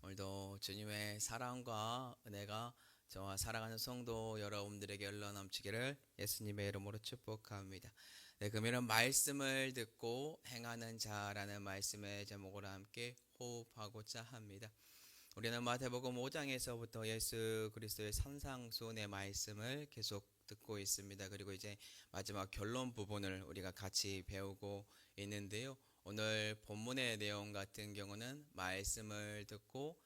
오늘도 주님의 사랑과 은혜가 저와 사랑하는 성도 여러분들에게 흘러 넘치기를 예수님의 이름으로 축복합니다. 네, 금요일은 말씀을 듣고 행하는 자라는 말씀의 제목으로 함께 호흡하고자 합니다. 우리는 마태복음 5장에서부터 예수 그리스도의 산상수훈의 말씀을 계속 듣고 있습니다. 그리고 이제 마지막 결론 부분을 우리가 같이 배우고 있는데요. 오늘 본문의 내용 같은 경우는 말씀을 듣고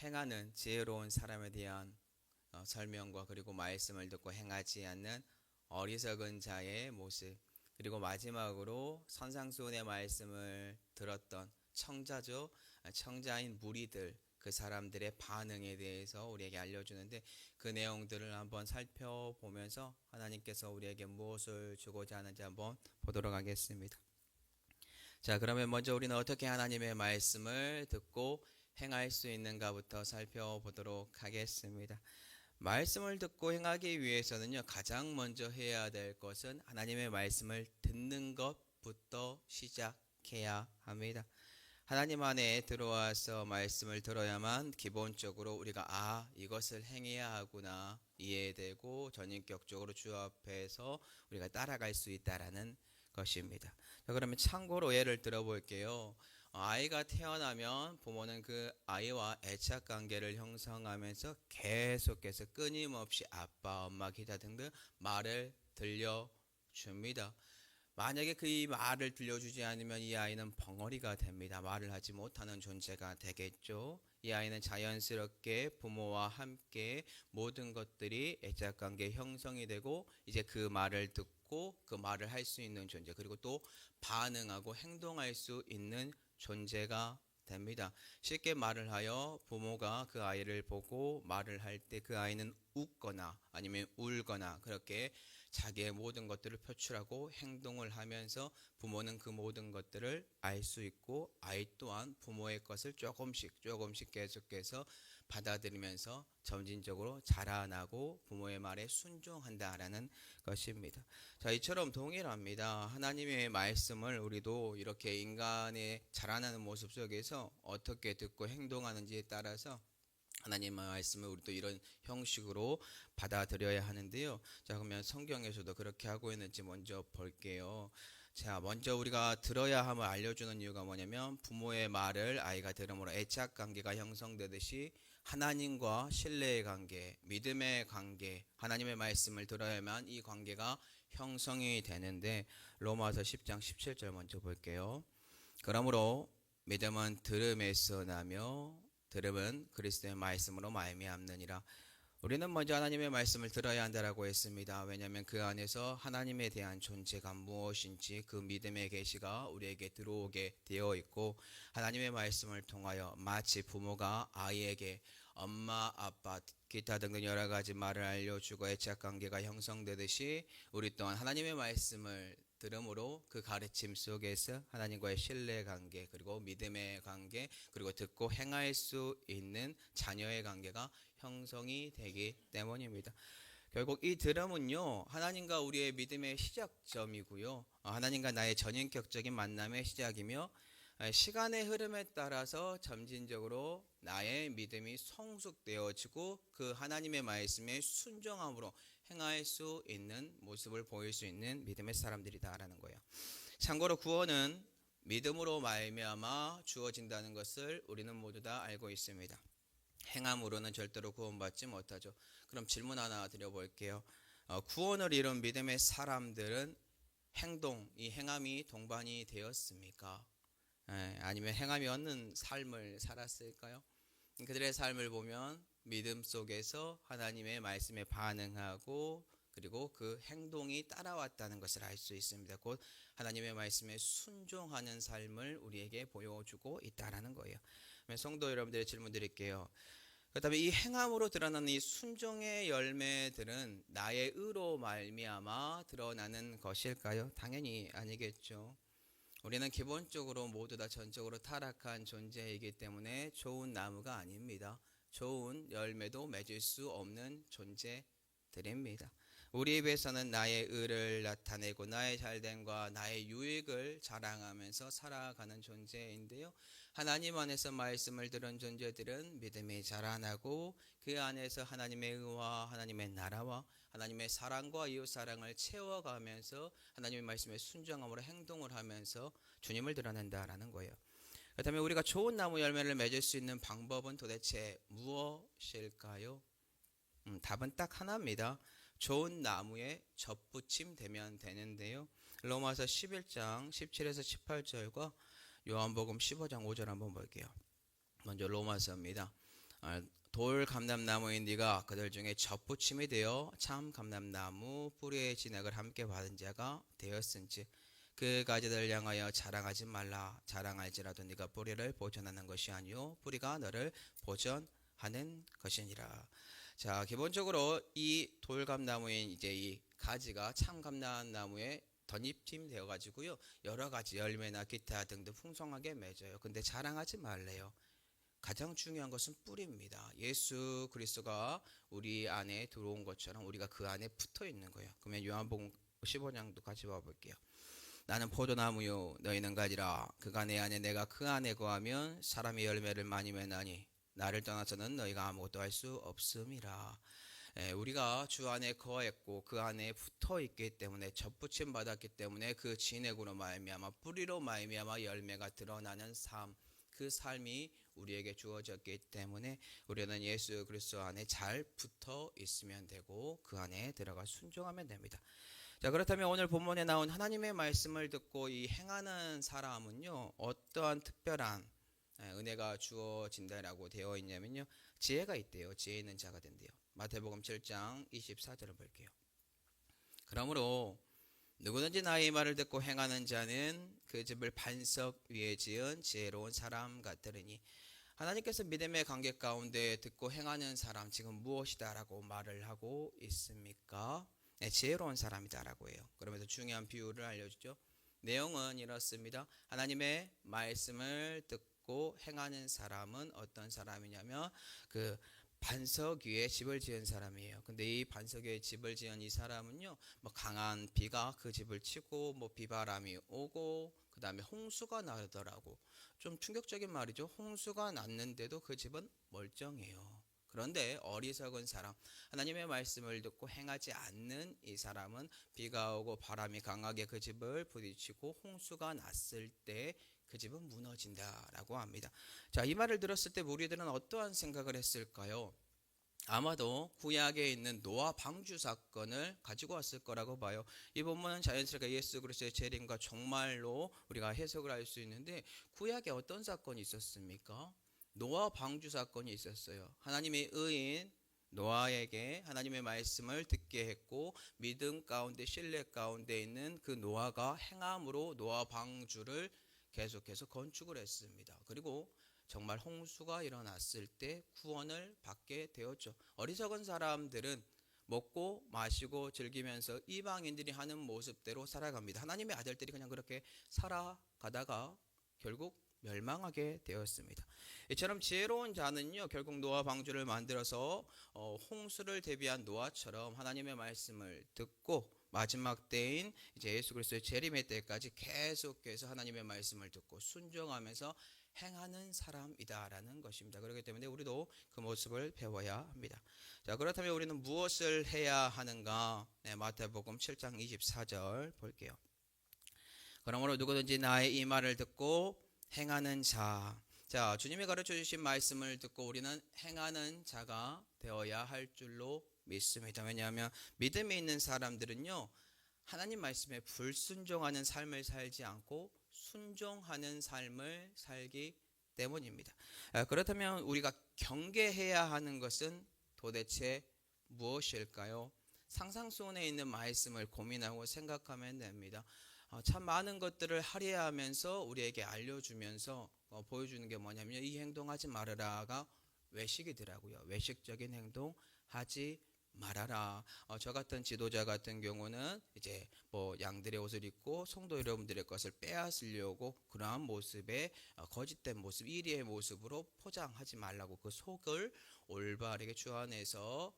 행하는 지혜로운 사람에 대한 설명과 그리고 말씀을 듣고 행하지 않는 어리석은 자의 모습, 그리고 마지막으로 산상수훈의 말씀을 들었던 청자죠. 청자인 무리들, 그 사람들의 반응에 대해서 우리에게 알려주는데, 그 내용들을 한번 살펴보면서 하나님께서 우리에게 무엇을 주고자 하는지 한번 보도록 하겠습니다. 자, 그러면 먼저 우리는 어떻게 하나님의 말씀을 듣고 행할 수 있는가부터 살펴보도록 하겠습니다. 말씀을 듣고 행하기 위해서는요, 가장 먼저 해야 될 것은 하나님의 말씀을 듣는 것부터 시작해야 합니다. 하나님 안에 들어와서 말씀을 들어야만 기본적으로 우리가 이것을 행해야 하구나 이해되고 전인격적으로 주 앞에서 우리가 따라갈 수 있다라는 것입니다. 자, 그러면 참고로 예를 들어볼게요. 아이가 태어나면 부모는 그 아이와 애착 관계를 형성하면서 계속해서 끊임없이 아빠, 엄마, 기타 등등 말을 들려줍니다. 만약에 그 이 말을 들려주지 않으면 이 아이는 벙어리가 됩니다. 말을 하지 못하는 존재가 되겠죠. 이 아이는 자연스럽게 부모와 함께 모든 것들이 애착관계 형성이 되고 이제 그 말을 듣고 그 말을 할 수 있는 존재, 그리고 또 반응하고 행동할 수 있는 존재가 됩니다. 쉽게 말을 하여 부모가 그 아이를 보고 말을 할 때 그 아이는 웃거나 아니면 울거나 그렇게 자기의 모든 것들을 표출하고 행동을 하면서 부모는 그 모든 것들을 알 수 있고 아이 또한 부모의 것을 조금씩 계속해서 받아들이면서 점진적으로 자라나고 부모의 말에 순종한다라는 것입니다. 자, 이처럼 동일합니다. 하나님의 말씀을 우리도 이렇게 인간의 자라나는 모습 속에서 어떻게 듣고 행동하는지에 따라서 하나님의 말씀을 우리도 이런 형식으로 받아들여야 하는데요. 자, 그러면 성경에서도 그렇게 하고 있는지 먼저 볼게요. 자, 먼저 우리가 들어야 함을 알려주는 이유가 뭐냐면 부모의 말을 아이가 들음으로 애착 관계가 형성되듯이 하나님과 신뢰의 관계, 믿음의 관계, 하나님의 말씀을 들어야만 이 관계가 형성이 되는데, 로마서 10장 17절 먼저 볼게요. 그러므로 믿음은 들음에서 나며 들음은 그리스도의 말씀으로 말미암느니라. 우리는 먼저 하나님의 말씀을 들어야 한다라고 했습니다. 왜냐하면 그 안에서 하나님에 대한 존재가 무엇인지 그 믿음의 계시가 우리에게 들어오게 되어 있고, 하나님의 말씀을 통하여 마치 부모가 아이에게 엄마, 아빠, 기타 등등 여러 가지 말을 알려주고 애착 관계가 형성되듯이 우리 또한 하나님의 말씀을 들음으로 그 가르침 속에서 하나님과의 신뢰 관계, 그리고 믿음의 관계, 그리고 듣고 행할 수 있는 자녀의 관계가 형성이 되기 때문입니다. 결국 이 들음은요, 하나님과 우리의 믿음의 시작점이고요, 하나님과 나의 전인격적인 만남의 시작이며, 시간의 흐름에 따라서 점진적으로 나의 믿음이 성숙되어지고 그 하나님의 말씀에 순종함으로 행할 수 있는 모습을 보일 수 있는 믿음의 사람들이다라는 거예요. 참고로 구원은 믿음으로 말미암아 주어진다는 것을 우리는 모두 다 알고 있습니다. 행함으로는 절대로 구원받지 못하죠. 그럼 질문 하나 드려볼게요. 구원을 이룬 믿음의 사람들은 이 행함이 동반이 되었습니까? 아니면 행함이 없는 삶을 살았을까요? 그들의 삶을 보면 믿음 속에서 하나님의 말씀에 반응하고 그리고 그 행동이 따라왔다는 것을 알 수 있습니다. 곧 하나님의 말씀에 순종하는 삶을 우리에게 보여주고 있다는 거예요. 성도 여러분들의 질문 드릴게요. 그렇다면 이 행함으로 드러나는 이 순종의 열매들은 나의 의로 말미암아 드러나는 것일까요? 당연히 아니겠죠. 우리는 기본적으로 모두 다 전적으로 타락한 존재이기 때문에 좋은 나무가 아닙니다. 좋은 열매도 맺을 수 없는 존재들입니다. 우리 입에서는 나의 의를 나타내고 나의 잘됨과 나의 유익을 자랑하면서 살아가는 존재인데요, 하나님 안에서 말씀을 들은 존재들은 믿음이 자라나고 그 안에서 하나님의 의와 하나님의 나라와 하나님의 사랑과 이웃 사랑을 채워가면서 하나님의 말씀에 순종함으로 행동을 하면서 주님을 드러낸다라는 거예요. 그렇다면 우리가 좋은 나무 열매를 맺을 수 있는 방법은 도대체 무엇일까요? 답은 딱 하나입니다. 좋은 나무에 접붙임 되면 되는데요. 로마서 11장 17에서 18절과 요한복음 15장 5절 한번 볼게요. 먼저 로마서입니다. 돌 감람나무인 네가 그들 중에 접붙임이 되어 참 감람나무 뿌리의 진액을 함께 받은 자가 되었은즉 그 가지들 향하여 자랑하지 말라. 자랑할지라도 네가 뿌리를 보존하는 것이 아니요 뿌리가 너를 보존하는 것이니라. 자, 기본적으로 이 돌감나무인 이제 이 가지가 참감람나무에 덧입힘 되어 가지고요 여러 가지 열매나 기타 등등 풍성하게 맺어요. 근데 자랑하지 말래요. 가장 중요한 것은 뿌리입니다. 예수 그리스도가 우리 안에 들어온 것처럼 우리가 그 안에 붙어 있는 거예요. 그러면 요한복음 15장도 같이 봐볼게요. 나는 포도나무요 너희는 가지라. 그가 내 안에 내가 그 안에 거하면 사람이 열매를 많이 맺나니 나를 떠나서는 너희가 아무것도 할 수 없음이라. 우리가 주 안에 거했고 그 안에 붙어 있기 때문에 접붙임 받았기 때문에 그 진액으로 말미암아 뿌리로 말미암아 열매가 드러나는 삶, 그 삶이 우리에게 주어졌기 때문에 우리는 예수 그리스도 안에 잘 붙어 있으면 되고 그 안에 들어가 순종하면 됩니다. 자, 그렇다면 오늘 본문에 나온 하나님의 말씀을 듣고 이 행하는 사람은요 어떠한 특별한 은혜가 주어진다라고 되어 있냐면요 지혜가 있대요. 지혜 있는 자가 된대요. 마태복음 7장 24절을 볼게요. 그러므로 누구든지 나의 말을 듣고 행하는 자는 그 집을 반석 위에 지은 지혜로운 사람 같으리니. 하나님께서 믿음의 관계 가운데 듣고 행하는 사람 지금 무엇이다라고 말을 하고 있습니까? 네, 지혜로운 사람이다라고 해요. 그러면서 중요한 비유를 알려주죠. 내용은 이렇습니다. 하나님의 말씀을 듣고 행하는 사람은 어떤 사람이냐면 그 반석 위에 집을 지은 사람이에요. 근데 이 반석 위에 집을 지은 이 사람은요, 뭐 강한 비가 그 집을 치고 뭐 비바람이 오고 그 다음에 홍수가 나더라고. 좀 충격적인 말이죠. 홍수가 났는데도 그 집은 멀쩡해요. 그런데 어리석은 사람, 하나님의 말씀을 듣고 행하지 않는 이 사람은 비가 오고 바람이 강하게 그 집을 부딪히고 홍수가 났을 때 그 집은 무너진다라고 합니다. 자, 이 말을 들었을 때 우리들은 어떠한 생각을 했을까요? 아마도 구약에 있는 노아 방주 사건을 가지고 왔을 거라고 봐요. 이 본문은 자연스럽게 예수 그리스도의 재림과 종말로 우리가 해석을 할 수 있는데 구약에 어떤 사건이 있었습니까? 노아 방주 사건이 있었어요. 하나님의 의인 노아에게 하나님의 말씀을 듣게 했고 믿음 가운데 신뢰 가운데 있는 그 노아가 행함으로 노아 방주를 계속해서 건축을 했습니다. 그리고 정말 홍수가 일어났을 때 구원을 받게 되었죠. 어리석은 사람들은 먹고 마시고 즐기면서 이방인들이 하는 모습대로 살아갑니다. 하나님의 아들들이 그냥 그렇게 살아가다가 결국 멸망하게 되었습니다. 이처럼 지혜로운 자는요 결국 노아 방주를 만들어서 홍수를 대비한 노아처럼 하나님의 말씀을 듣고 마지막 때인 이제 예수 그리스도의 재림의 때까지 계속해서 하나님의 말씀을 듣고 순종하면서 행하는 사람이다라는 것입니다. 그렇기 때문에 우리도 그 모습을 배워야 합니다. 자, 그렇다면 우리는 무엇을 해야 하는가? 네, 마태복음 7장 24절 볼게요. 그러므로 누구든지 나의 이 말을 듣고 행하는 자. 자, 주님이 가르쳐 주신 말씀을 듣고 우리는 행하는 자가 되어야 할 줄로 믿습니다. 왜냐하면 믿음이 있는 사람들은요 하나님 말씀에 불순종하는 삶을 살지 않고 순종하는 삶을 살기 때문입니다. 그렇다면 우리가 경계해야 하는 것은 도대체 무엇일까요? 상상 속에 있는 말씀을 고민하고 생각하면 됩니다. 참 많은 것들을 할애하면서 우리에게 알려주면서 보여주는 게 뭐냐면 이 행동하지 말아라가 외식이더라고요. 외식적인 행동 하지 말아라. 저 같은 지도자 같은 경우는 이제 뭐 양들의 옷을 입고 성도 여러분들의 것을 빼앗으려고 그러한 모습에 거짓된 모습, 이리의 모습으로 포장하지 말라고 그 속을 올바르게 주안에서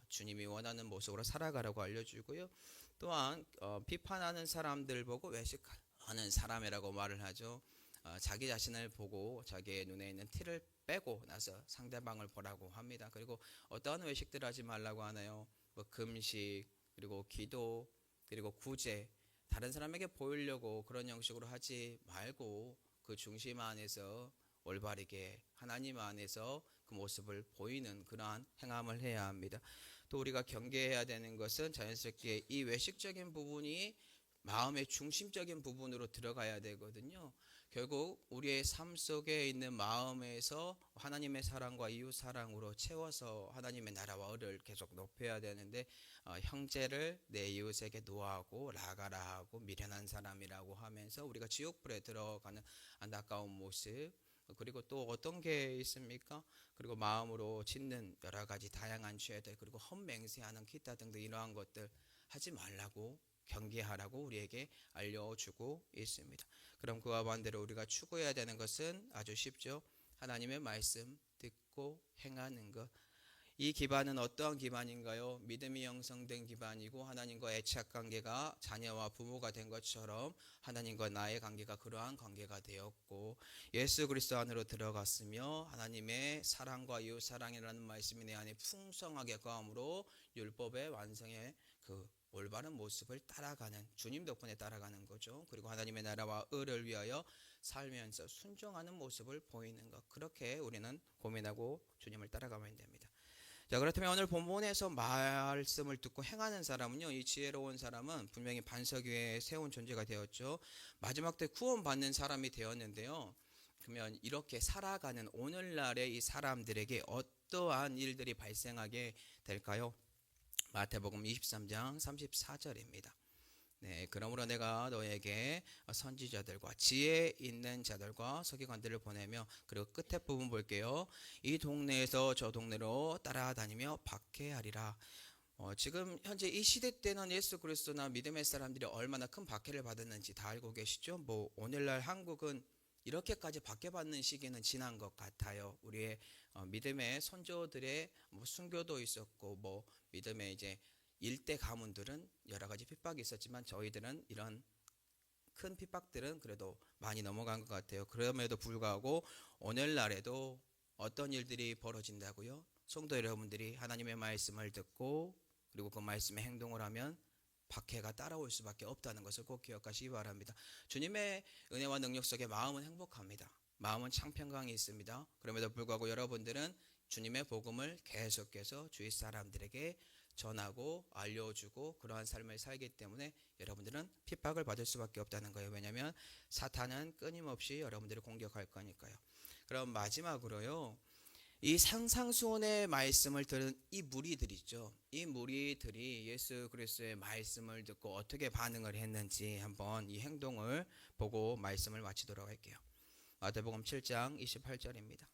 주님이 원하는 모습으로 살아가라고 알려주고요. 또한 비판하는 사람들 보고 외식하는 사람이라고 말을 하죠. 자기 자신을 보고 자기의 눈에 있는 티를 빼고 나서 상대방을 보라고 합니다. 그리고 어떠한 외식들 하지 말라고 하나요? 뭐 금식, 그리고 기도, 그리고 구제, 다른 사람에게 보이려고 그런 형식으로 하지 말고 그 중심 안에서 올바르게 하나님 안에서 그 모습을 보이는 그러한 행함을 해야 합니다. 또 우리가 경계해야 되는 것은 자연스럽게 이 외식적인 부분이 마음의 중심적인 부분으로 들어가야 되거든요. 결국 우리의 삶 속에 있는 마음에서 하나님의 사랑과 이웃 사랑으로 채워서 하나님의 나라와 의를 계속 높여야 되는데 형제를 내 이웃에게 노하고 라가라 하고 미련한 사람이라고 하면서 우리가 지옥불에 들어가는 안타까운 모습, 그리고 또 어떤 게 있습니까? 그리고 마음으로 짓는 여러 가지 다양한 죄들, 그리고 헛맹세하는 기타 등등 이러한 것들 하지 말라고 경계하라고 우리에게 알려주고 있습니다. 그럼 그와 반대로 우리가 추구해야 되는 것은 아주 쉽죠. 하나님의 말씀 듣고 행하는 것. 이 기반은 어떠한 기반인가요? 믿음이 형성된 기반이고 하나님과 애착 관계가 자녀와 부모가 된 것처럼 하나님과 나의 관계가 그러한 관계가 되었고 예수 그리스도 안으로 들어갔으며 하나님의 사랑과 이웃 사랑이라는 말씀이 내 안에 풍성하게 거함으로 율법의 완성의 그 올바른 모습을 따라가는, 주님 덕분에 따라가는 거죠. 그리고 하나님의 나라와 의를 위하여 살면서 순종하는 모습을 보이는 것, 그렇게 우리는 고민하고 주님을 따라가면 됩니다. 자, 그렇다면 오늘 본문에서 말씀을 듣고 행하는 사람은요, 이 지혜로운 사람은 분명히 반석 위에 세운 존재가 되었죠. 마지막 때 구원받는 사람이 되었는데요. 그러면 이렇게 살아가는 오늘날의 이 사람들에게 어떠한 일들이 발생하게 될까요? 마태복음 23장 34절입니다. 네, 그러므로 내가 너에게 선지자들과 지혜 있는 자들과 서기관들을 보내며, 그리고 끝에 부분 볼게요. 이 동네에서 저 동네로 따라다니며 박해하리라. 지금 현재 이 시대 때는 예수 그리스도나 믿음의 사람들이 얼마나 큰 박해를 받았는지 다 알고 계시죠? 뭐 오늘날 한국은 이렇게까지 박해받는 시기는 지난 것 같아요. 우리의 믿음의 선조들의 뭐 순교도 있었고 뭐 믿음의 이제 일대 가문들은 여러 가지 핍박이 있었지만 저희들은 이런 큰 핍박들은 그래도 많이 넘어간 것 같아요. 그럼에도 불구하고 오늘날에도 어떤 일들이 벌어진다고요? 성도 여러분들이 하나님의 말씀을 듣고 그리고 그 말씀에 행동을 하면 박해가 따라올 수밖에 없다는 것을 꼭 기억하시기 바랍니다. 주님의 은혜와 능력 속에 마음은 행복합니다. 마음은 창평강이 있습니다. 그럼에도 불구하고 여러분들은 주님의 복음을 계속해서 주위 사람들에게 전하고 알려주고 그러한 삶을 살기 때문에 여러분들은 핍박을 받을 수밖에 없다는 거예요. 왜냐하면 사탄은 끊임없이 여러분들을 공격할 거니까요. 그럼 마지막으로요, 이 상상수훈의 말씀을 들은 이 무리들이죠. 이 무리들이 예수 그리스도의 말씀을 듣고 어떻게 반응을 했는지 한번 이 행동을 보고 말씀을 마치도록 할게요. 마태복음 7장 28절입니다.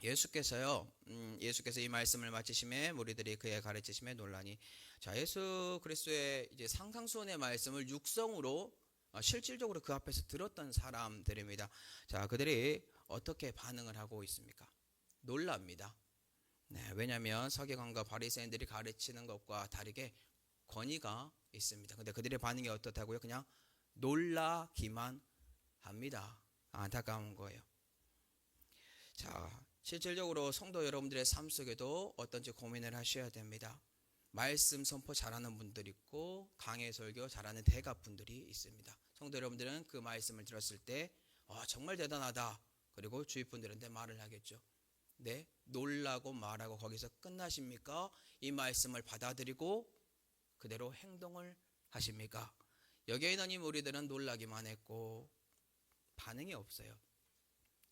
예수께서 이 말씀을 마치심에 무리들이 그의 가르치심에 놀라니. 자, 예수 그리스도의 이제 상상수훈의 말씀을 육성으로 실질적으로 그 앞에서 들었던 사람들입니다. 자, 그들이 어떻게 반응을 하고 있습니까? 놀랍니다. 네, 왜냐하면 서기관과 바리새인들이 가르치는 것과 다르게 권위가 있습니다. 근데 그들의 반응이 어떻다고요? 그냥 놀라기만 합니다. 안타까운 거예요. 자, 실질적으로 성도 여러분들의 삶 속에도 어떤지 고민을 하셔야 됩니다. 말씀 선포 잘하는 분들 있고 강해 설교 잘하는 대갑 분들이 있습니다. 성도 여러분들은 그 말씀을 들었을 때 정말 대단하다. 그리고 주위 분들한테 말을 하겠죠. 네, 놀라고 말하고 거기서 끝나십니까? 이 말씀을 받아들이고 그대로 행동을 하십니까? 여기에 있는 이 무리들은 놀라기만 했고 반응이 없어요.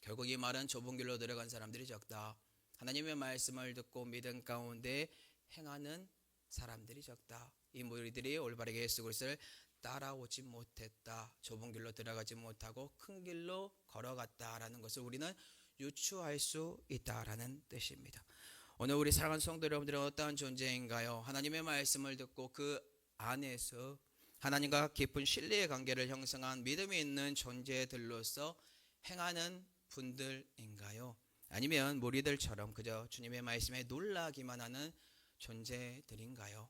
결국 이 말은 좁은 길로 들어간 사람들이 적다. 하나님의 말씀을 듣고 믿음 가운데 행하는 사람들이 적다. 이 무리들이 올바르게 예수 그리스도를 따라오지 못했다. 좁은 길로 들어가지 못하고 큰 길로 걸어갔다라는 것을 우리는 유추할 수 있다라는 뜻입니다. 오늘 우리 사랑하는 성도 여러분들은 어떠한 존재인가요? 하나님의 말씀을 듣고 그 안에서 하나님과 깊은 신뢰의 관계를 형성한 믿음이 있는 존재들로서 행하는 분들인가요? 아니면 무리들처럼 그저 주님의 말씀에 놀라기만 하는 존재들인가요?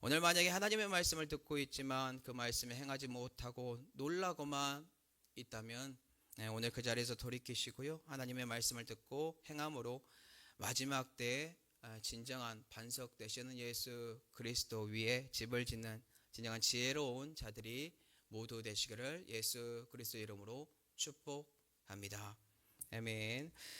오늘 만약에 하나님의 말씀을 듣고 있지만 그 말씀에 행하지 못하고 놀라고만 있다면 오늘 그 자리에서 돌이키시고요. 하나님의 말씀을 듣고 행함으로 마지막 때 진정한 반석 되시는 예수 그리스도 위에 집을 짓는 진정한 지혜로운 자들이 모두 되시기를 예수 그리스도 이름으로 축복합니다. 아멘.